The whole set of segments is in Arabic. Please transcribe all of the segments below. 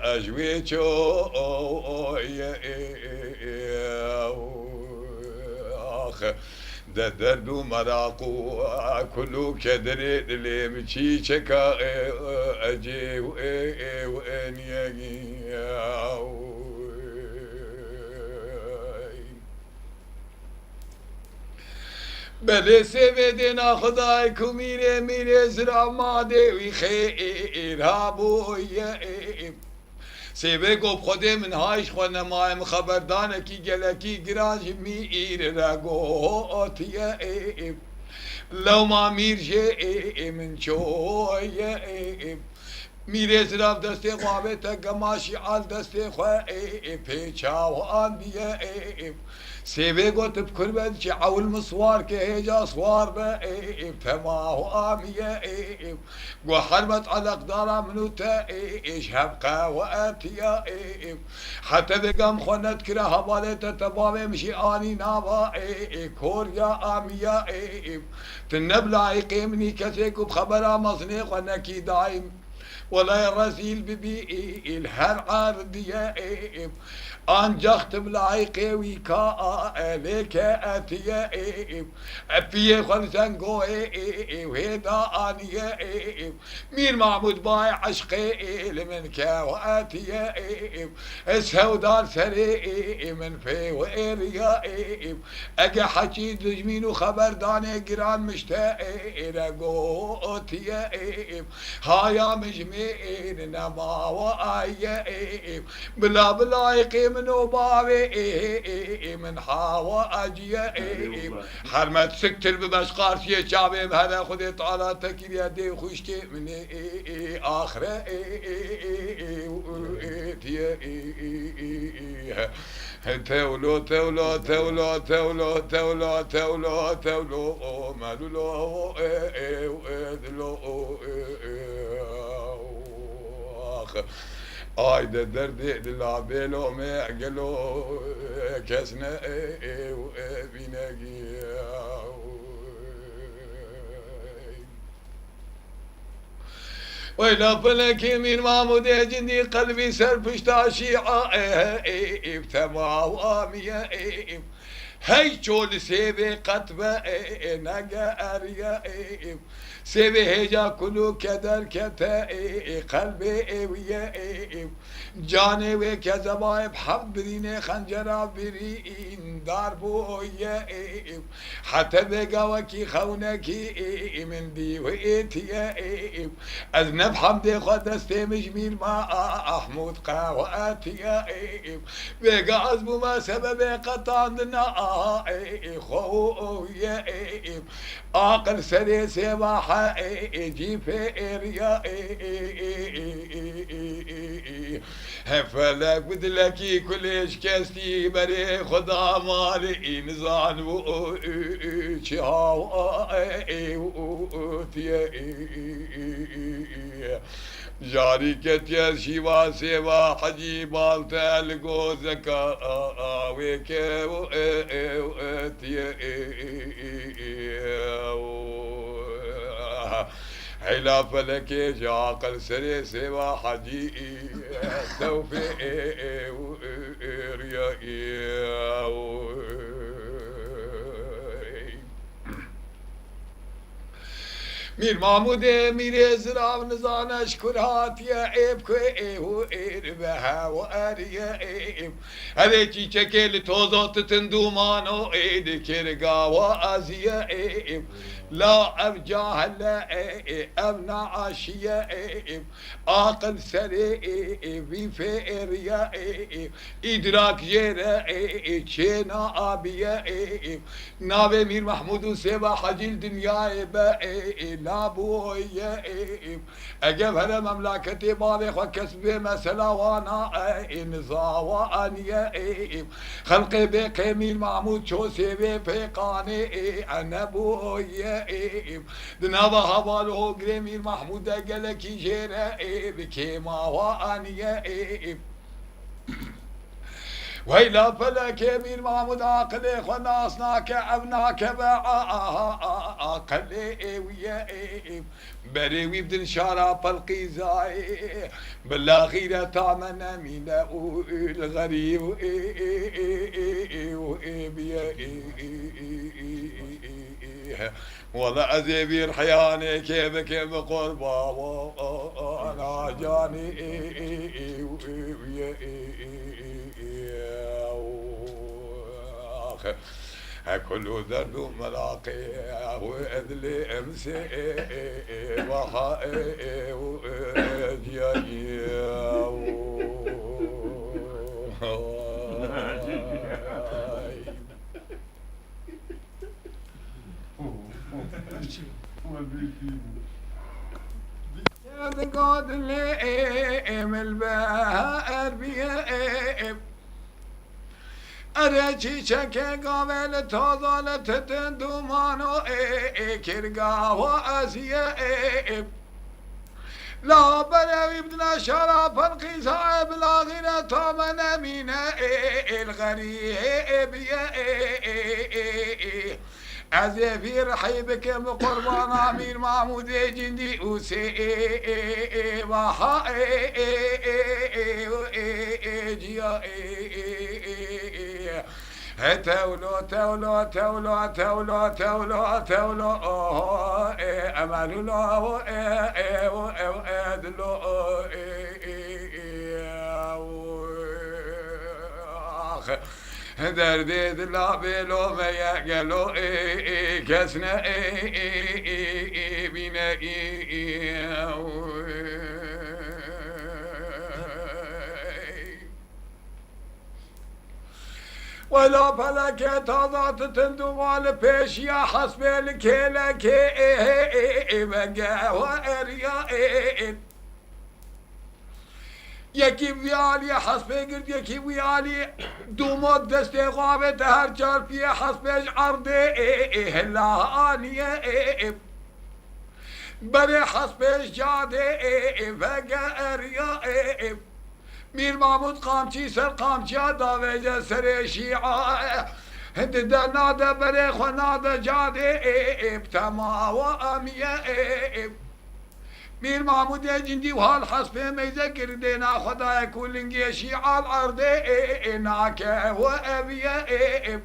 أجويتو آخ ده درد ومراقو كلو كدري اللي مشي شكا أجي وين يجي بله سویدنا خدای کو میره زرا ماده وی خیر هابوی سیبه گفت خود من هایش خود نمایم خبردانه کی گلکی گراج میر رگوتیه لو ما میر جه من چویه میره زراف دسته خوابه تا گماشی آل دسته خواه پیچاوان بیه سیبه گوت بکر بد چه عول مصوار که هجا صوار به تماهو آمیه گو حرمت علق دارا منو تا هبقى وقتيا حتى بقام خونت كرا هبالة تتبابي مشي آني نابا كوريا آميا تنبلا يقيمني كسيكو بخبرا مصنيق ونكي دايم ولا الرسيل ببي الهر عردية أنجخت بلايقي ويكا ليك أتيا أبيه خلصان قوي وهيدا أنيا مير معمود باي عشقي لمن كاواتيا السودان سري من في وإريا أجا حكي دجمين وخبر داني جيران مشتاق رقوتيا هايا مجمين نما وآيا بلا يقيم نوباوي من حاوا أجيا حرمت سكتر بمشقارتي شعبي بهذا خذي طالع تكير يدي خوشكي من آخرة تولو تولو تولو تولو تولو تولو تولو مالو آي ده دردي للعبيلو معقلو كسنا بيناقي ويلا فلك يمين مامود جندي قلبي سرفشتا شيعة بتما وامية هاي شول سيبي قطبة نقا أريا سيبي هجا كلو كدر كتا قلبي ويا جاني وكذبا بحب بريني خنجرا برين داربو يا حتى بقاوكي خونكي من دي وإيتيا أذنب حمدي خدستي مجميل ما أحمود قاواتيا بقى عزبو ما سبب قطعنا خويا عقل سري سباحة جي في إريا فلك بدلكي كلش كستي بري خدا مالي نزان جاري كتير شيوا سوا حجي بالتا لقو زكا ويكي حلا فلك جاقل سري سوا حجي توفيق مير محمود مير زراف نزان اشكرات يا عيب كوي وإربها وأريا هذه تشكل توزوت تندومانو كرقا وأزيا لا أرجع هلا أبنى عشية عقل سري في إريا إدراك جيرا تشينا أبيا نابي مير محمود سيبا حجيل دنيا لابويا أجاب هلا مملكتي بالي وكسبي مثلا وانا نزاوا أنيا خلقي بقي مير محمود شو سيبي في قاني أنا بويا دنابا هبالو قريمير محمود قالكي جيرا بكيما وانيا ويلا فلك يمين محمود عاقلي خناصناك عبناك بعاقلي ويا بريوي بدن شراب القيزاي بالاخيرة تعمنا من الغريب والله عزيبي الحياني كيفك بقربا وانا جاني كل ذنب ملاقي وأذلي أمسي وحائي وجيائي قد لئم البهائر بيئم أريتي شكي قابل تظل تتندمانو كرقا وأسيئ لا بلوي بدنا شرف القصائب لا غنى طمنا من الغريب أزفي رحيبك بقربان أمير محمود جندي أوسي تولو تولو تولو تولو تولو تولو أمانو لو أدلو دردي دلا بلو ما يقلو كسنا بنا ولا فلك تضعت تندوال بيش يا حسب الكيلك بقى واريا یکی ویالی حسب گرد یکی ویالی دومات دست غابت هر چار پی حسبش عرضه هلانیه بره حسبش جاده فقریا میر محمود قامچی سر قامچی داویجه سر شیعه هند دناده بره خناده جاده تمامیه میر محمود جندی و حال حسب میزه کردینا خدای کلنگی شیعال عرضه ناکه و اویه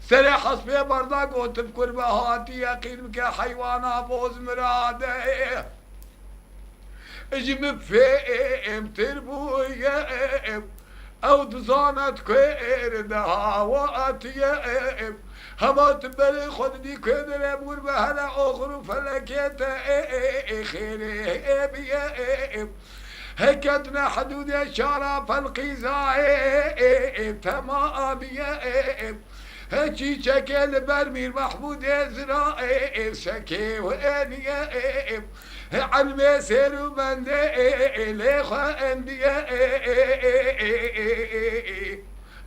سر حسب بردا گوتب کربه هاتی یقین که حیوانا بوز مراده اجم فیم تربویه او دزانت کرده هاواتیه هما تبري خدني كدر أمور بهلا أخر فلكيت خير بيا هكتنا حدود شرف القزاء تمام يا هكي شكل برمير محمود إسرائيل شكي وأني علمي سيرو بندي ليخوا أندي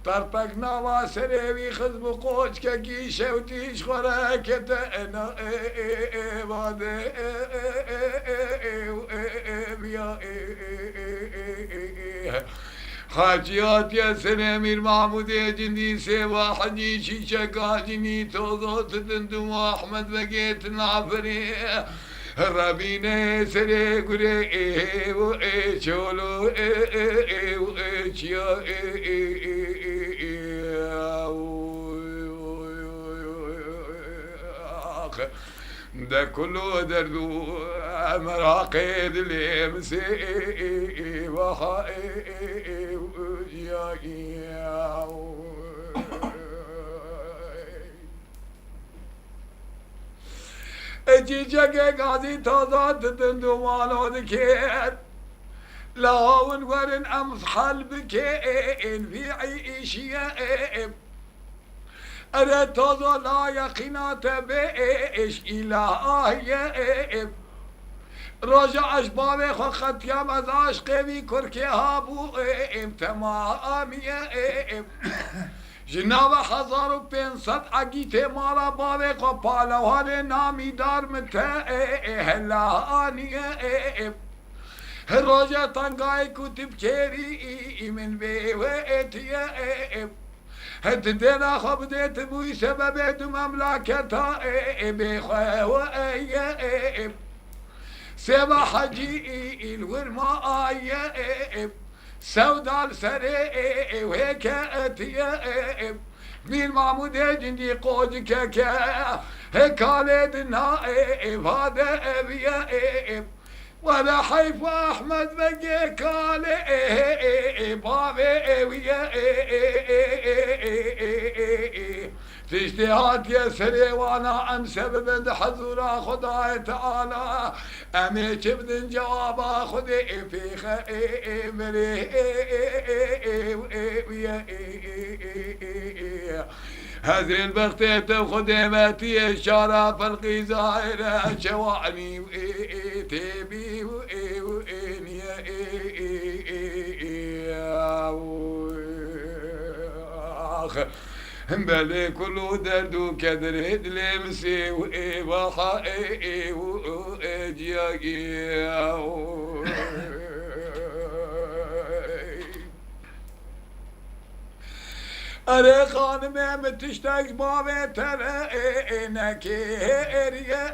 طرطقنا واسريوي خذ بقوش كي شوتيش خراكت انا بعد حاجيات يا سلامير محمود جندي سوا حجي شيشة قاجني توضوت دندم احمد بقيت العفري ربينا سري قري وشولو وشيا ده كله دردو مراقد الامسي وحائي ويا اجيجك قاضي تضاد دندومالو دكير لاون ورن امس حلبكين في عيشيا أنا تظل لا يقينات بإيش إلهي رجع أشبابي خلقت يا مزاش قوي كركي هابو تمامي جناب حضار و 500 عقیته مالا بابه قپالوان نامی دار مته هلانیه الرجا طنقاي كتب كيري من بيوتي هتدنا خبدت بوي سببت مملكتها بخوائي سبا حجي الورما سودال سري وهيك اتيا مين معمود جندي قوجك كا هكالد النائب هذا ابيا ولا حيف احمد بقي كالي بابي ويا في اجتهاد يسري وانا عن سبب حضور خداي تعالى امي بدن جواب اخذ في خيمري هذه البغتة خدمتي الشرف الغزائر شواني تبي وإني بلي كل درد وكدر لمسي وإبحائي وإجيائي أري خانم متشتاق بابي ترى نكيريا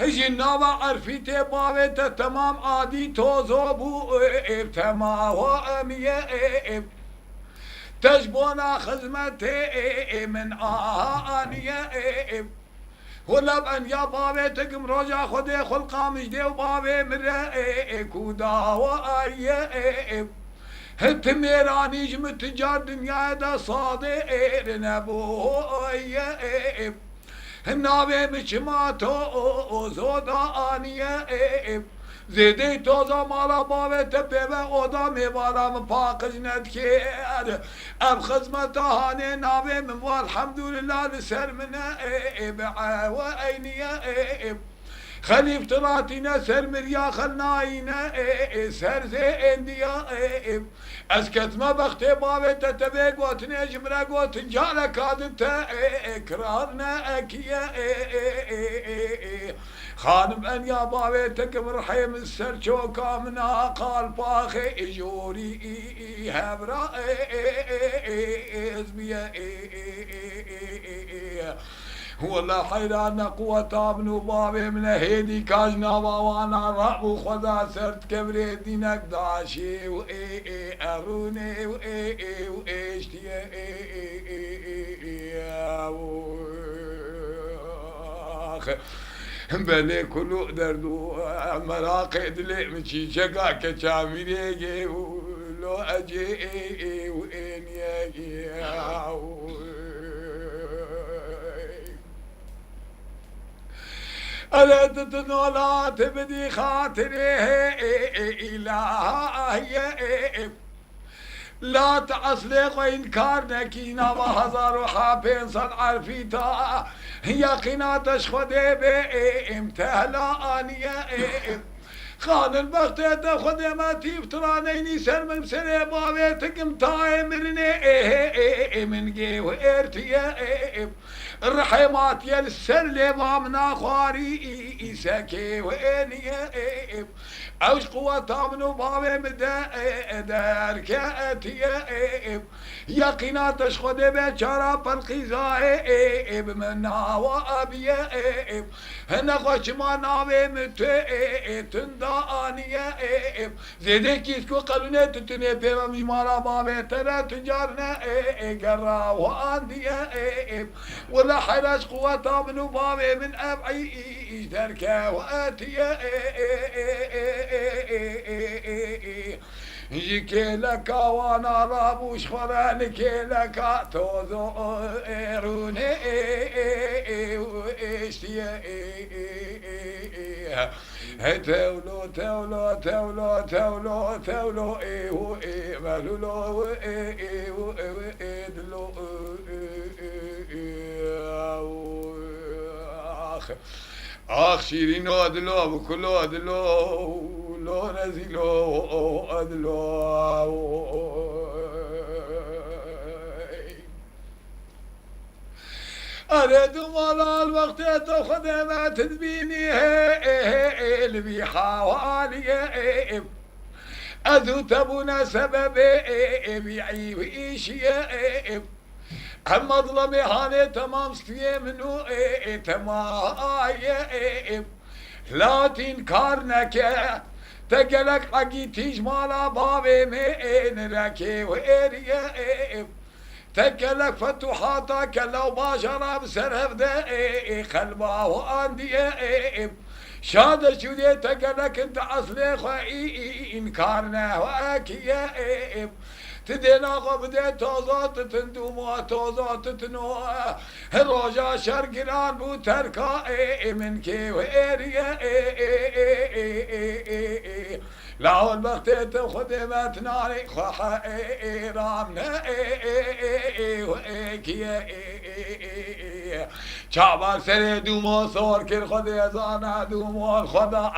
هجنا عرفيتي بابي تمام عادي توزو بو تمام وامية تجبونا خدمتي من آنية ولا بأن يا بابي تقم رجع خدي خلقا مجدي وبابي مرأي كودا وآية هت ميراني جمت تجار دنيا دا صادق نبوية النبي مشماتو زودا آنية زيدي توزا مالا بابي تبيبه اودا ميبالا مباقج ندكير اب خزمة هاني نابي من والحمد لله لسر منا بعاوة اينية خليفة راتينا سر مريا خلناينا سر زين ديا اسكت ما بختي بابي تتبيق وتنجمرق وتنجالة كادتا اكرارنا اكيا خانم ان يا بابي تكم رحيم السر شوكا منا قال باخي اجوري هبرا ازبيا والله حيران قوة ابن بابي من هيدي كاجنا وانا رأو خدا سرت كبري دينك داشي اروني واشتي بلي كلو دردو مراقد لي مشي شقا كشاميري ولو اجي وين يجي ألا تتنولات بدي خاطري إلهي لا تعصلق وإنكار نكينا وهزار وحابين صد عرفيتا يقينا تشخدي بإمتهلا آنية خان البخت تاخذ ما تفترانيني سر من سر بابيتك متاي مرني من جي وارتيا الرحمات يا السر لبامنا خواري سكي واني اوش قوة من بابي مدى دار كاتيا يقينا تشخد بشرى بالقزاء بمنا وابيا هنا خوش ما ناوي متى تندانيا زيدك يسكو قلنا تتني بيما مجمارا بابي ترى تجارنا قرا وانديا ولا حراش قوة من بابي من ابعي تركا واتيا يجي لك وانا رابوش خرانك لك توزو ايروني واشتيا تولو تولو تولو تولو تولو ايو اي مالولو ايو ايدلو اخ شيرينو ادلو بكلو ادلو لو نزلو ادلو أريد مالا الوقت تأخذ ما تدبيني اللي حوالي أذو تبونا سببي بيعي وإيشي هم مظلمي هاني تمام ستيه منو تمايم لا تنكرنك تقلق حقي تجمالا بابي من ركي وإريم تقلق فتوحاتك لو باشر بسرف دقي قلبا واندي شاد شودي تقلق انت اصلي خوئي انكارنا واكي تدينا غبدي توزات تندوما توزات تنو الرجا شرقران بو تركا من كي ويريا لا الوقت تخدمت ناري خحا رامنا وكي شعبان سري دوما صور كل خدي زانا دوما خدا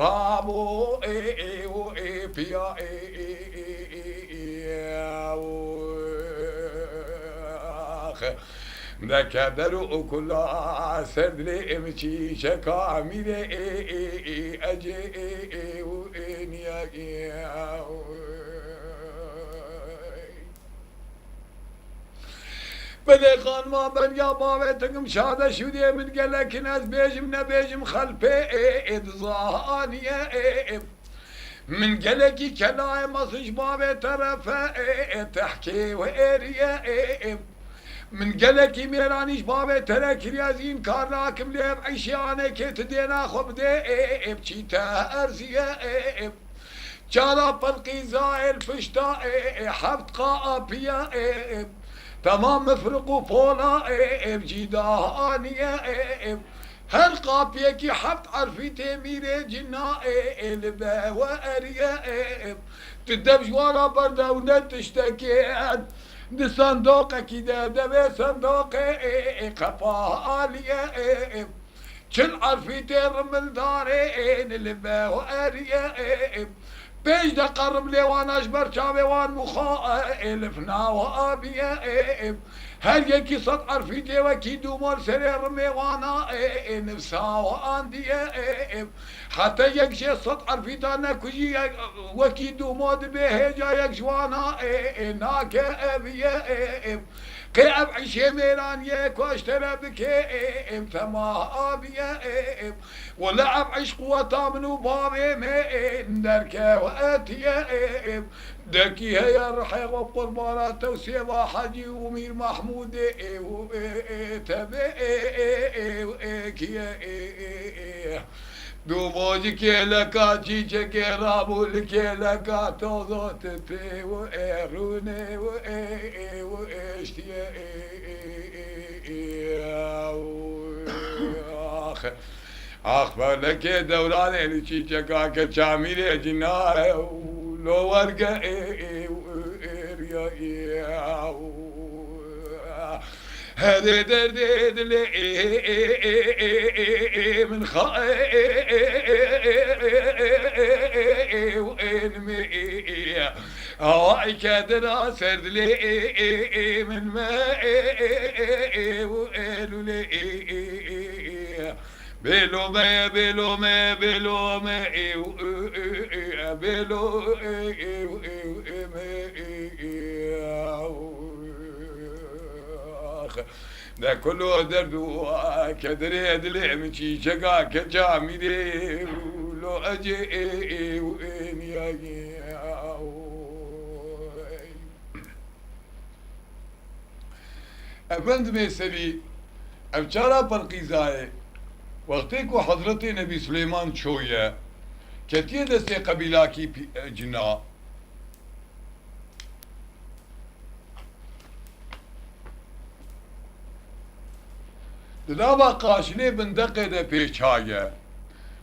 رابو بيا ذكر كل سدل امشي شكا ميري اجي وينيا بدي خان ما بنيا بابتكم شهادة شودي من قالك ناس بيجم نبيجم خلفي ظهانية من قالك كلاي مصج بابي ترفا تحكي وإريا من قالك ميرانيش بابي ترك ريازين كارناكم ليب عيشياني كي تدينا خبدي بشي تأرزيا جالا بلقي زائل فشتا حبت قابيا تمام مفرقو فولا بجيدانيا هر قابيا كي حبت عرفي تيميري جنا البا واريا تدبش ورا بردا ونتشتكيان دي صندوق كده دبي صندوق قفاليا شن عرفي ترمل دارين البا واريا بيش دا قرب لي وانا اشبر شابي وان مخالف نوابي هل يكي صد عرفي دي وكي دومال سرير مي وانا نفسا واندي حتى يكشي صد عرفي دانا كجي وكي دومال بهجا يكش وانا ناك ابي كي ابعيش ميلان يك واشترى بكي تما ابي ولا ابعيش قوة منو بابي من دركه واتي دكي هي الرحيق وقربانات توسيبا حجي ومير محمود تبي دو موج كي لكا جيجا كي رابول كي لكا توزوت بي وإيروني وإيشتي أخبرك دوران اللي جيجا كاكا جاميري جنار لو ورقة هذا درد من وين هواي كادر سرد لي من ماء وقالوا لي بلو ما بلو ما بلو ما بلو ده كله درد كدري دلي من شي شقا كجامي دي لو اجي وين يا افندم سري افشارا برقيزاي وقتك حضرتي نبي سليمان شويه كتير دسي قبيلاكي جنا دابا قاشلي بندقي ده بيشايه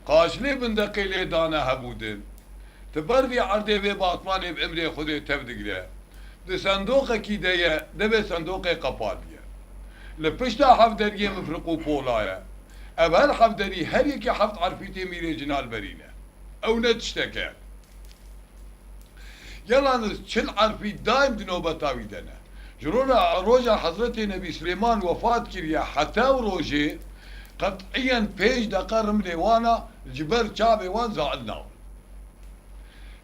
قاشلي بندقي لي دانا هبودن تبربي عردي بي باطماني بامري خذي تبدقله ده صندوق كيديه ده صندوق قباليه لبشتا حفدريه مفرقو بولايه أبهر حفدري هر يكي حفظ عرفيتي ميري جنال برينه أو نتشتكى يلا نس شل عرفي دايم دنوبة تاوي دنا جرونا روجا حضرت نبي سليمان وفات كريا حتى روجي قطعيا بيج دقرم لوانا جبر شابي وان زعلنا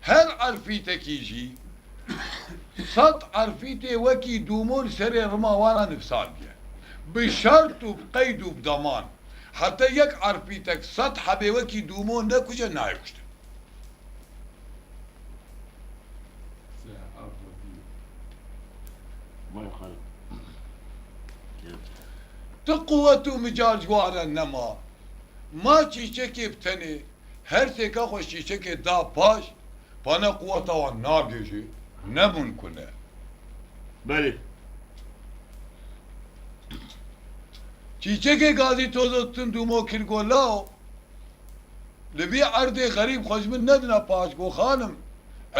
هل عرفيتك يجي صد عرفيتي وكي دومون سري رما وانا نفسانية بشرط وبقيد وبضمان حتى يك عرفيتك صد حبي وكي دومون نكوجا نايكشت تقوة مجال جوانا النما ما چیچکی بتنی هر تکا خوش چیچکی دا پاش پانا قوة وان نابیجی نممکنه بله چیچکی گازی توزتن دومو کرگولاو لبی عرض غریب خوش من ندنا پاش گو خانم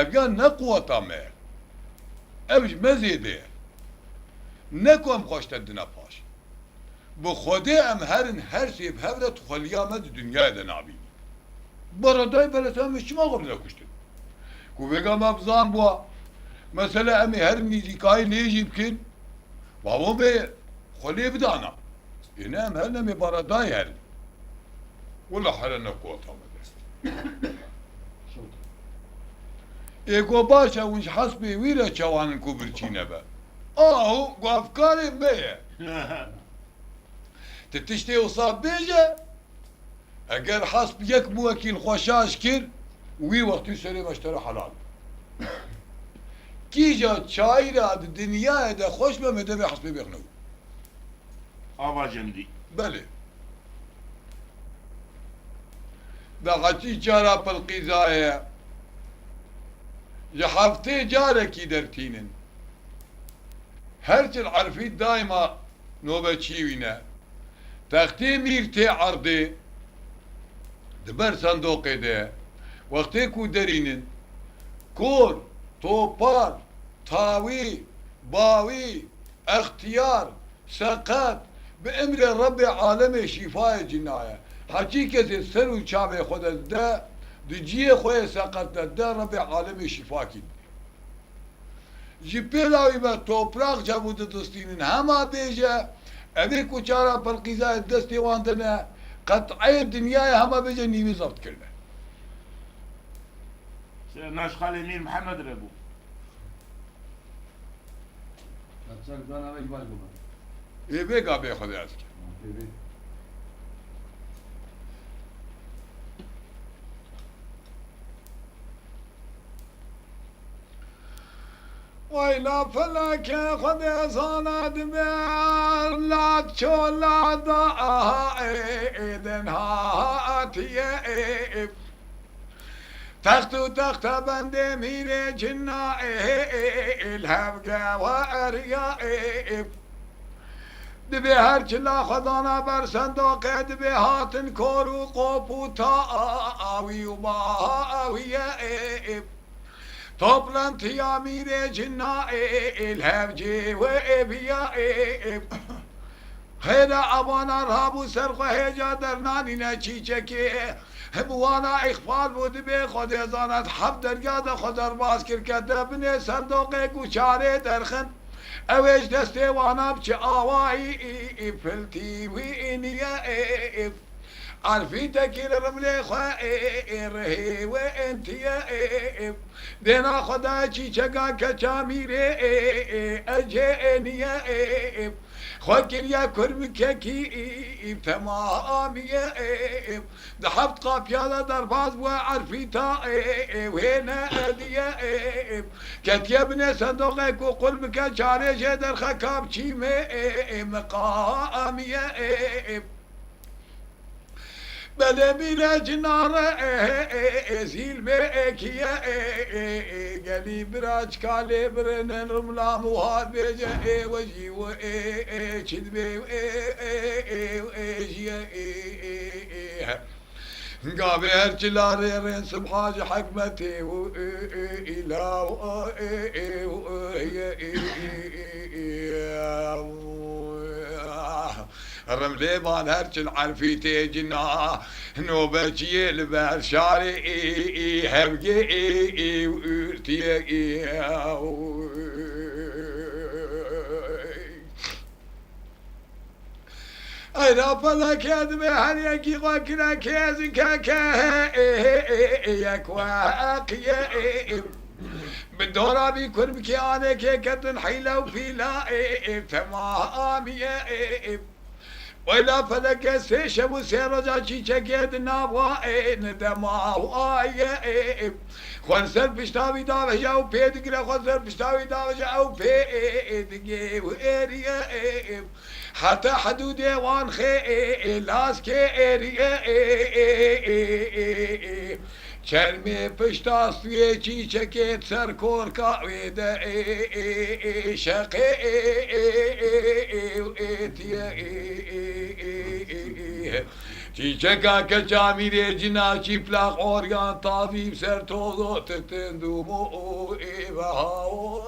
ابیان نه قوة مه ابش مزیده نکو ام خوش تدنا پاش bu Xwedê em herin her sêv hev re tu xweliya me di dunyayê de nabînî. Baradayê belê me çima xwe nekuştin? Ku vêga me bizan bûa, mesela em ê herin nîzîkayê lê jî bikin, bavê bê xwelê bidana. Êne em herin em ê baradayê herin. Wela here ne quweta me de. Ê ku baş e hûn ji hespê wî re çawanin ku birçîne be. Ahu ku efkarê me ye. تتشتي وصاب بيجا اگر حسب يك موكل خوشاش كر وي وقت يسري مشتري حلال كي جا شايرة الدنيا دا خوش بمدى حسب بيغنو آوا جندي بله بغتي جارة بالقضايا يحفتي جارة كي درتينن هرچ العرفيت دايما نوبة چيوينه تختي ميرتي عرضي دبر صندوقي ده وقتي كو درينن كور توبار تاوي باوي اختيار سقط بأمر رب عالم شفاء جناية حقيقة السر وشابه خود ده دجيه خوي سقط ده رب عالم شفاء كي جبلاوي ما توبراق جابود دستينن هما بيجا أبي كوشارا بالقزاء الدستي واندنا قطعي الدنيا هما بيجا نيوي زبط كرنا ناش خالي مين محمد ربو إيه بيقا بياخذ ياسك ويلا فلك خذ صناد بير لا تشولا ضاها إذن هاتي تخت بند ميري جنا الهبقى واريا دبي هرچلا خدانا بر صندوق دبي هاتن كورو قوبو تاوي وباوي Toplantı mire cinna ilhevci ve ebiya Heda abana rabu serko heca dernanine çiçeki Hemuvana ikbal budu be khod ezanat hab dergada khodar bas kirkete bine sandoqe guçare derxin Ewej deste vanab çi avai filti ve iniye عرفيتك الرملي خائر هي وانت يا دينا خداكي شقا كشاميري اجيني يا خوكر يا كرمككي تمام يا ذهبت قافيا درباز وعرفيتا وهنا اديا كت يا ابن صندوقك وقلبك شاري جدر خكاب شي مقام يا بله بیره جناره زیل به اکیه گلی براج کاله برنن رملا موها بیجه وجی و چید به جیه قابل هرچلاره رن سبحاج حكمتي و إله الرملي مال هرچل عرفيتي جنا نوبتي البر شاري هبقي ورتي وإذا فلك يدمي هل يكي غكنا كيزك يكواقيا بالدورة بيكون بكيانك كتن حيلة وفيلا تمام وإلا فلك سيشب وسيرجع شكيد النابوائن دماوائن خوان سر بشتاوي داوش أو بيدك خوان سر بشتاوي داوش أو بيدك وإريا حتى حدود وان خي لاس كإريا چرمی پشتا سوی چی چکت سر کور کاویده شقی چی چکا که جامیره جنا چی پلاق اوریان طبیب سر توزو تتندومو و هاو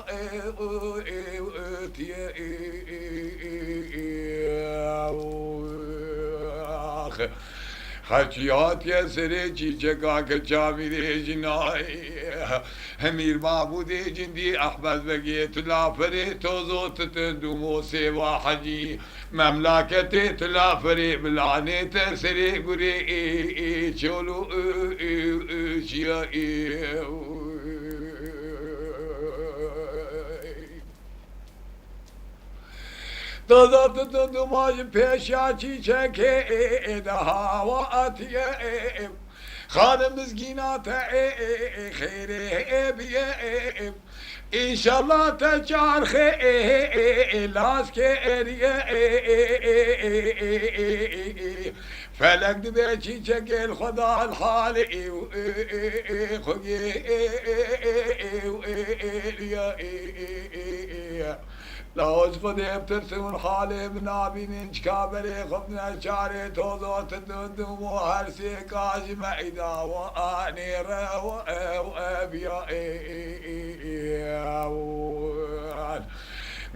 خچیات یا سره چی چکا که چامیره جنایی همیر معبود جندی احمد بگیت لافره توزوت تندومو سیوا حجی مملکت تلافره بلعنه تسره گره چولو چیایی دادت دماج پیشاچی چکه دهواتیه خانم مسکینات خیره بیه انشالله تجار خیلاس کریه فلک دبی چی چکل خدا الحال خوگی لاوز خودی ابترسون حالی بنابینین چکابری خبنا چاری توزو تدندم و هر سی کاج معیدا و آنی رو ابیا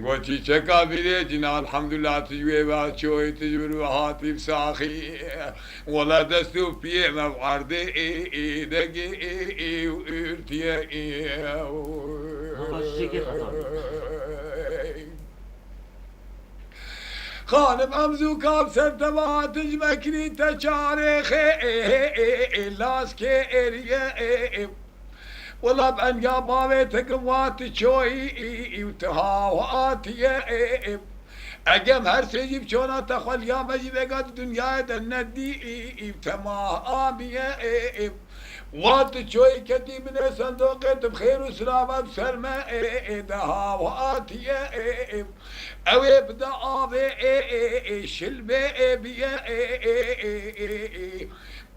گوچی چکا بیره جنا الحمدلله تجوی با چوی تجبر و حاطی بساخی ولا دستو پیه مبعرده دگی ارتیه خانم امزو کاب سرتباتج مکری تچارخ لاس که اریه والله بأنجا بابي تقوات شوي وتهاواتي أجم هرسي بشونا تخل يا مجي بقد دنيا دندي تمامي وات شوي كتي من صندوق بخير وسلامة بسلمة دهاواتي أو يبدأ أبي شلبي بيه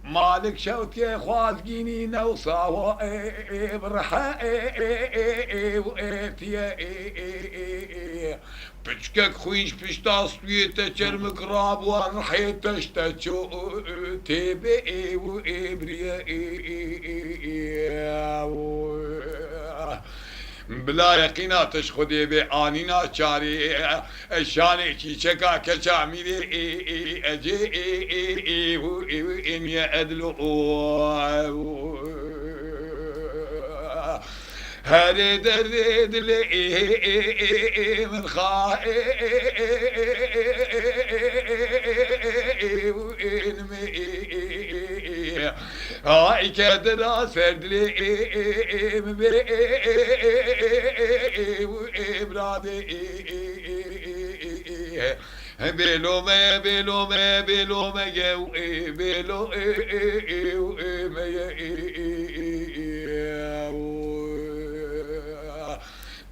مالك شوتي خوازقيني نوصا وابرحا بچكك خويش بشتاس بيتا چرمك راب ورحيتش تشو تبي وابريا بلا يقيناتش خدي بآنينا چاري شاني چي چكا كچا ميري اجي ان يأدلو هاري درد لي من هاي كدرا سردلي برادي بلومه بلومه بلومه بلو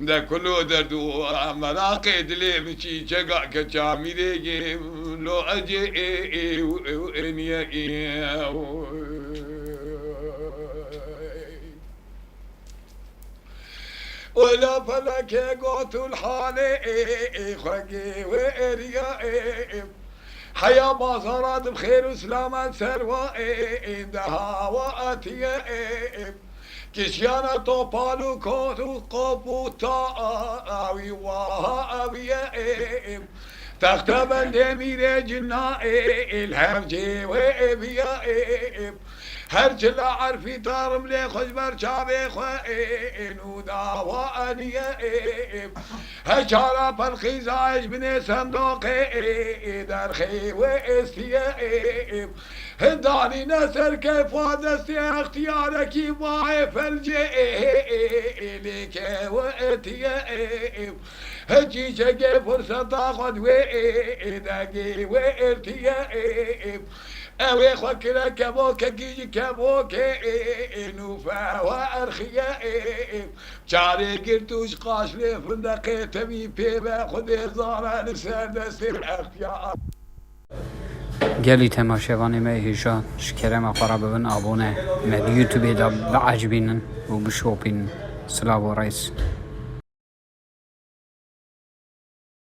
ده كله دردو مراقي دلي مشي جقع كجامي دي لو اجي وانيا ولا فلك قوت الحالي خقي واريا حيا ما صارت بخير وسلامة سروائي دهاواتي كشيانا توبالو كوتو قبو تاوي واوي تختبن دمير جنائي الهمجي وابيا هرجل عرفي تارم لي خجبر شابي خوين وداواني هشارة بالخزايج بني صندوقي درخي واستيائب هداني نسر كيف ودستي اختيارك معي فالجيلك واتيائب هجي شقي فرصة تاخد ويدقي وارتيائب اوي خوكرا كبوك جيجي كبوك نوفا وارخيائب شاري قرتوش قاش لي فندقي تبي بيبا خذي زارا لسان دستي الاختيار گلی تماشاوانی ما هیجان شکرم اقرا ببن آبونه مد یوتیوب دا بعجبینن و بشوپین سلاو رئیس